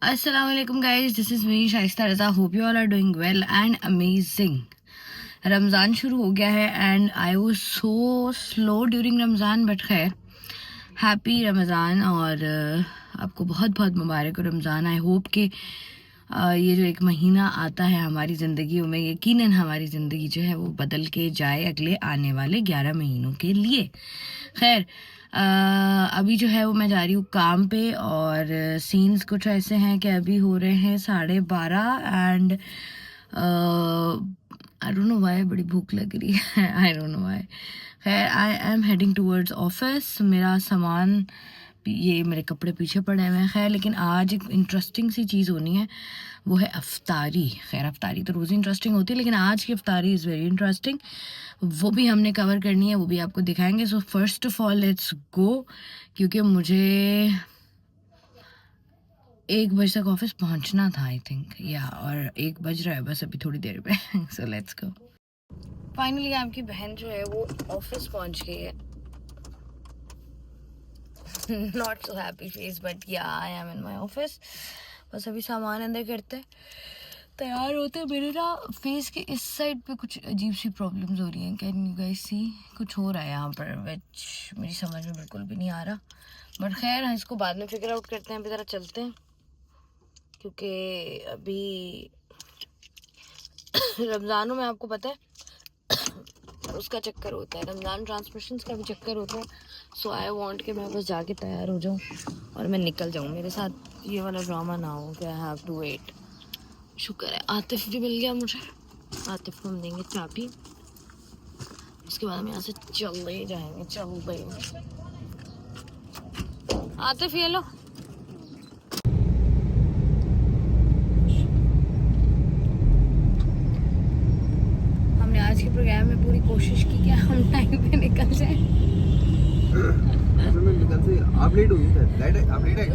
Assalamualaikum guys, this is me Shaista Raza. Hope you all are doing well and amazing. Ramzan शुरू हो गया है and I was so slow during Ramzan, but खैर happy Ramzan और आपको बहुत बहुत मुबारक हो रमज़ान. आई होप कि ये जो एक महीना आता है हमारी ज़िंदगियों में, यकीनन हमारी ज़िंदगी जो है वो बदल के जाए अगले आने वाले 11 महीनों के लिए. खैर अभी जो है वो मैं जा रही हूँ काम पे और सीन्स कुछ ऐसे हैं कि अभी हो रहे हैं 12:30 and I don't know why बड़ी भूख लग रही है. I don't know why. खैर I am heading towards office. मेरा सामान ये मेरे कपड़े पीछे पड़े हुए हैं. खैर लेकिन आज एक इंटरेस्टिंग सी चीज़ होनी है, वो है अफ्तारी. खैर अफ्तारी तो रोज़ इंटरेस्टिंग होती है, लेकिन आज की अफ्तारी इज़ वेरी इंटरेस्टिंग. वो भी हमने कवर करनी है, वो भी आपको दिखाएंगे. So first of all let's go, क्योंकि मुझे 1 बजे तक ऑफिस पहुंचना था आई थिंक, या और 1 बज रहा है बस अभी थोड़ी देर में. So let's go. फाइनली आपकी बहन जो है वो ऑफिस पहुंच गई है. Not so happy face, but या I am in my office. बस अभी सामान अंदर करते हैं, तैयार होते. मेरे ना फेस के इस साइड पे कुछ अजीब सी प्रॉब्लम्स हो रही हैं. कैन यू गाइस सी? कुछ हो रहा है यहाँ पर विच मेरी समझ में बिल्कुल भी नहीं आ रहा, बट खैर हम इसको बाद में फिगर आउट करते हैं. अभी ज़रा चलते हैं, क्योंकि अभी रमज़ानों में आपको पता है उसका चक्कर होता है, रमज़ान ट्रांसमिशंस का भी चक्कर होता है. सो आई वांट कि मैं बस जाके तैयार हो जाऊँ और मैं निकल जाऊँ. मेरे साथ ये वाला ड्रामा ना हो कि आई हैव टू वेट. शुक्र है आतिफ भी मिल गया मुझे. आतिफ को हम देंगे चाबी, उसके बाद हम यहाँ से चले जाएंगे. चल भाई आतिफ ये लो. हमने आज के प्रोग्राम में पूरी कोशिश की कि हम टाइम पे निकल जाए. आप लेट हुई.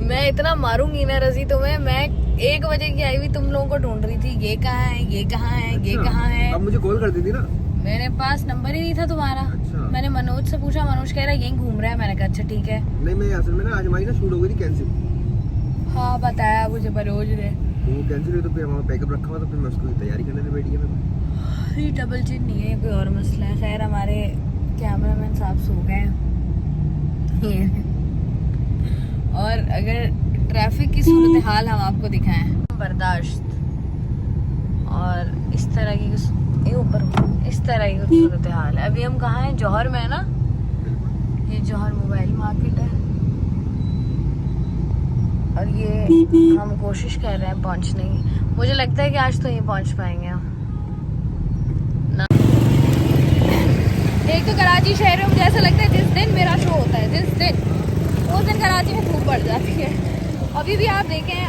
मैं इतना मारूंगी ना रजी तुम्हें. मैं 1 बजे की आई हुई तुम लोगों को ढूंढ रही थी. ये कहाँ है, ये कहाँ है, ये कहाँ है. अब मुझे कॉल कर दी थी ना. मेरे पास नंबर ही नहीं था तुम्हारा. अच्छा. मैंने मनोज से पूछा, मनोज कह रहा है यहीं घूम रहा है. मैंने कहा अच्छा ठीक है. नहीं मैं असल में ना आज हमारी ना शूट हो गई थी कैंसिल. हाँ बताया मुझे मनोज ने. वो कैंसिल हुई तो फिर हमारा पैकअप रखा हुआ, तो फिर मैं उसकी तैयारी करने में बैठ गया. ये डबल चिन नहीं है, कोई और मसला है. खैर हमारे कैमरामैन साहब सो गए हैं. और अगर ट्रैफिक की सूरत हाल हम आपको दिखाएं, बर्दाश्त और इस तरह की इस तरह की सूरत हाल है. अभी हम कहाँ हैं? जौहर में है ना. ये जौहर मोबाइल मार्केट है और ये हम कोशिश कर रहे हैं पहुंचने की. मुझे लगता है कि आज तो यहीं पहुंच पाएंगे हम ना. एक तो कराची शहर में मुझे ऐसा लगता है जिस दिन मेरा शो होता है, जिस दिन उस दिन कराची में धूप बढ़ जाती है. अभी भी आप देखें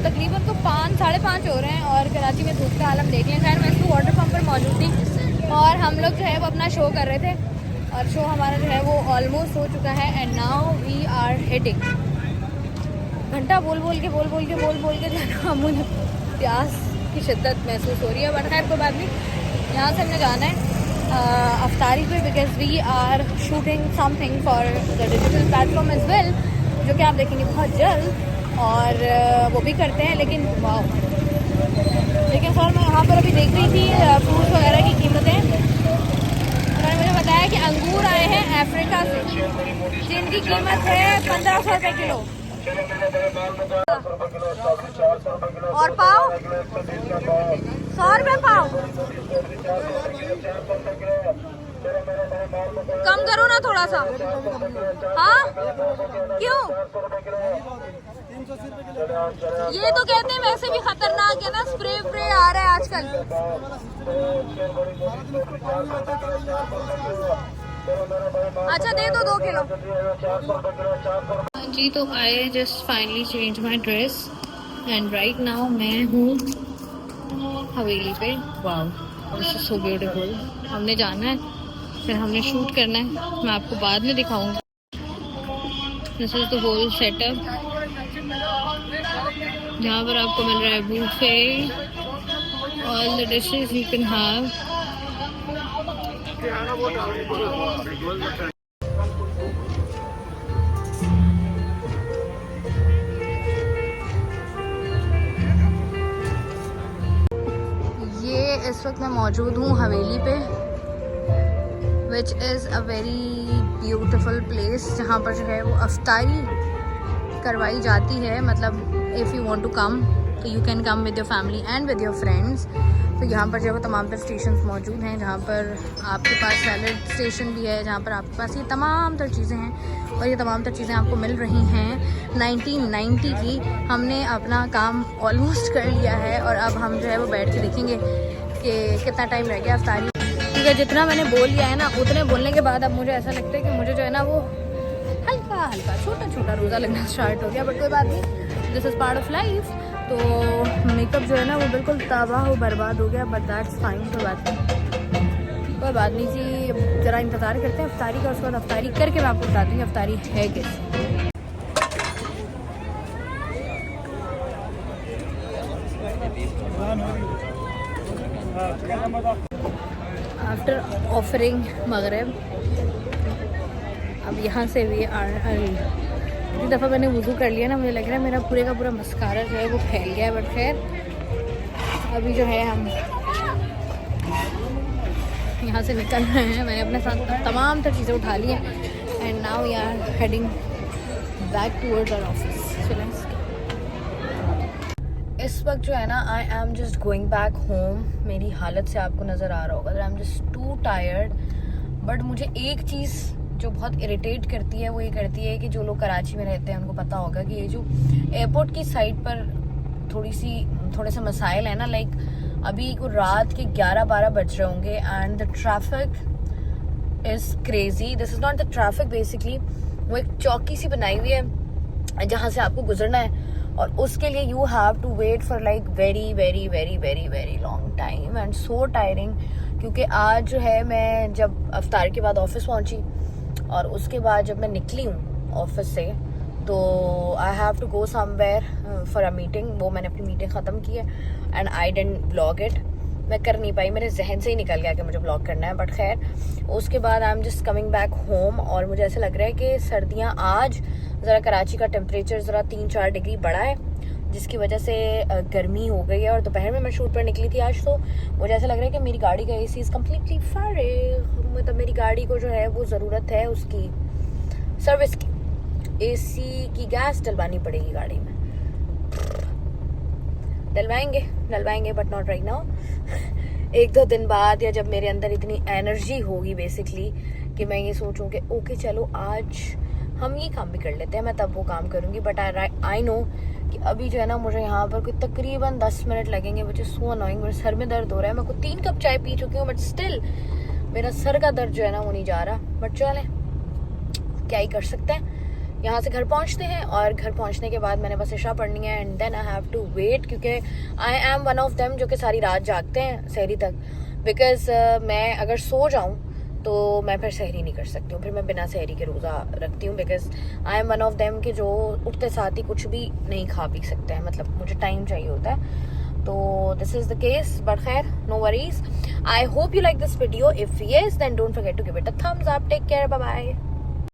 तकरीबन तो 5-5:30 हो रहे हैं और कराची में धूप का हाल हम देख लें. खैर मैं इसको वाटर पंप पर मौजूद थी और हम लोग जो है वो अपना शो कर रहे थे और शो हमारा जो है वो ऑलमोस्ट हो चुका है. And now we are heading. घंटा बोल बोल के जो है ना मुझे प्यास की शिद्दत महसूस हो रही है. बट खैर कोई बात नहीं, यहाँ से हमने जाना है अफ्तारी पे, because we are shooting something for the digital platform as well, जो कि आप देखेंगे बहुत जल्द. और वो भी करते हैं. लेकिन वाह, लेकिन सर मैं यहाँ पर अभी देख रही थी फ्रूट्स वगैरह की कीमतें. उन्होंने मुझे बताया कि अंगूर आए हैं अफ्रीका से, जिनकी कीमत है 1500 रुपये किलो. और पाव 100 रुपये पाव. कम करो ना थोड़ा सा. हाँ क्यों? ये तो कहते हैं वैसे भी खतरनाक है ना, स्प्रे आ रहा है आजकल. अच्छा दे दो 2 किलो. जी तो I just finally change my dress and right now मैं हूँ हवेली पे. Wow this is so beautiful. हमने जाना है, फिर हमने शूट करना है. मैं आपको बाद में दिखाऊंगी. This is the whole setup, जहाँ पर आपको मिल रहा है buffet, all the dishes you can have. इस वक्त मैं मौजूद हूँ हवेली पे, which is a very beautiful place, जहाँ पर जो है वो अफ्तारी करवाई जाती है। मतलब if you want to come तो you can come with your family and with your friends. तो यहाँ पर जो है वो तमाम तर स्टेशन मौजूद हैं, जहाँ पर आपके पास सैलड स्टेशन भी है, जहाँ पर आपके पास ये तमाम तर चीज़ें हैं और ये तमाम तर चीज़ें आपको मिल रही हैं। 1990 की हमने अपना काम ऑलमोस्ट कर लिया है और अब हम जो है वो बैठ के देखेंगे कि कितना टाइम रह गया अफ्तारी। क्योंकि जितना मैंने बोल लिया है ना, उतने बोलने के बाद अब मुझे ऐसा लगता है कि मुझे जो है ना वो हल्का हल्का छोटा छोटा रोज़ा लगना स्टार्ट हो गया। बट कोई बात नहीं, this is part of life. तो मेकअप जो है ना वो बिल्कुल तबाह हो बर्बाद हो गया, बट दैट्स फाइन, कोई बात नहीं जी। ज़रा इंतज़ार करते हैं अफ्तारी का, उसके बाद अफ्तारी करके मैं आपको बताती हूँ अफ्तारी है कैसे। आफ्टर ऑफरिंग मगरिब अब यहाँ से भी इतनी दफ़ा मैंने वुज़ू कर लिया ना, मुझे लग रहा है मेरा पूरे का पूरा मस्कारा जो है वो फैल गया है। बट खैर अभी जो है हम यहाँ से निकल रहे हैं। मैंने अपने साथ तमाम तर चीज़ें उठा ली हैं and now we are heading back towards our office. इस वक्त जो है ना I am just going back home. मेरी हालत से आपको नज़र आ रहा होगा I am just too tired. But मुझे एक चीज़ जो बहुत इरिटेट करती है वो ये करती है कि जो लोग कराची में रहते हैं उनको पता होगा कि ये जो एयरपोर्ट की साइड पर थोड़े से मसाइल है ना, लाइक अभी को रात के 11-12 बज रहे होंगे and the traffic is crazy. This is not the traffic, basically वो एक चौकी सी बनाई हुई है जहाँ से आपको गुजरना है और उसके लिए you have to wait for like very very very very very long time and so tiring. क्योंकि आज जो है मैं जब अफ्तार के बाद ऑफिस पहुंची और उसके बाद जब मैं निकली हूँ ऑफिस से तो I have to go somewhere for a meeting. वो मैंने अपनी मीटिंग ख़त्म की है and I didn't blog it. मैं कर नहीं पाई, मेरे जहन से ही निकल गया कि मुझे ब्लॉग करना है। बट खैर उसके बाद आई am just coming back home और मुझे ऐसा लग रहा है कि सर्दियाँ आज ज़रा कराची का टेम्परेचर ज़रा 3-4 डिग्री बढ़ा है, जिसकी वजह से गर्मी हो गई है। और दोपहर में मैं शूट पर निकली थी आज, तो मुझे ऐसा लग रहा है कि मेरी गाड़ी का AC इज़ कम्प्लीटली फारिग। मतलब मेरी गाड़ी को जो है वो ज़रूरत है उसकी सर्विस की, AC की गैस डलवानी पड़ेगी गाड़ी में। डलवाएंगे बट नॉट राइट नाउ। 1-2 दिन बाद या जब मेरे अंदर इतनी एनर्जी होगी बेसिकली कि मैं ये सोचूं कि ओके चलो आज हम ये काम भी कर लेते हैं, मैं तब वो काम करूँगी। बट आई नो कि अभी जो है ना मुझे यहाँ पर कोई तकरीबन 10 मिनट लगेंगे, मुझे सो अनोइंग। मेरे सर में दर्द हो रहा है, मैं को 3 कप चाय पी चुकी हूँ बट स्टिल मेरा सर का दर्द जो है ना वो नहीं जा रहा। बट चलें, क्या ही कर सकते हैं। यहाँ से घर पहुँचते हैं और घर पहुँचने के बाद मैंने बस इशा पढ़नी है and then I have to wait, क्योंकि I am one of them जो कि सारी रात जागते हैं सहरी तक। बिकॉज मैं अगर सो जाऊँ तो मैं फिर सहरी नहीं कर सकती हूँ, फिर मैं बिना सहरी के रोज़ा रखती हूँ। Because I am one of them कि जो उठते साथ ही कुछ भी नहीं खा पी सकते हैं, मतलब मुझे टाइम चाहिए होता है। तो this is the case, but खैर no worries. I hope you like this video. If yes then don't forget to give it a thumbs up. Take care, bye bye.